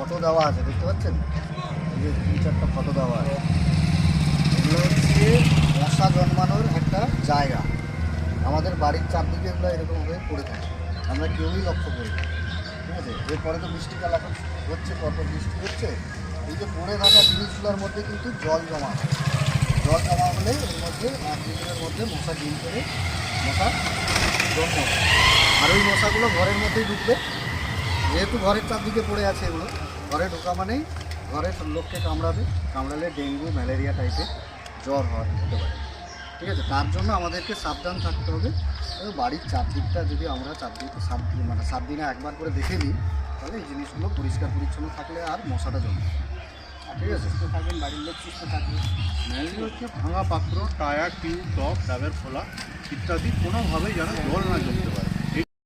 Photo দেওয়া আছে, দেখতে পাচ্ছেন? এই যে 3-4টা ফটো দেওয়া আছে। এগুলো হচ্ছে মশা জন্মানোর একটা জায়গা। আমাদের বাড়ির চারদিকে এগুলো এরকমভাবে পড়ে থাকে, আমরা কেউই লক্ষ্য করি না। ঠিক আছে, এরপরে তো বৃষ্টিকাল এখন হচ্ছে, পরপর বৃষ্টি হচ্ছে, এই যে পড়ে থাকা জিনিসগুলোর মধ্যে কিন্তু জল জমা হয়। জল জমা হলে এর মধ্যে 1 দিনের মধ্যে মশা ডিম করে মশা জন্ম হয়। আর ওই মশাগুলো ঘরের মধ্যেই ঢুকবে, যেহেতু ঘরের চারদিকে পড়ে আছে এগুলো, ঘরে ঢোকা মানেই ঘরের লোককে কামড়াবে, কামড়ালে ডেঙ্গু ম্যালেরিয়া টাইপের জ্বর হতে পারে। ঠিক আছে, তার জন্য আমাদেরকে সাবধান থাকতে হবে। বাড়ির চারদিকটা যদি আমরা চারদিকে 7 দিনে একবার করে দেখে নিই, তাহলে এই জিনিসগুলো পরিষ্কার পরিচ্ছন্ন থাকলে আর মশাটা জন্মে। ঠিক আছে, সুস্থ থাকবেন, বাড়ির লোক সুস্থ থাকবে। মেনলি হচ্ছে ভাঙা পাত্র, টায়ার, টিউব, টপ, ট্যাবের খোলা ইত্যাদি কোনোভাবেই যেন জল না জমতে পারে।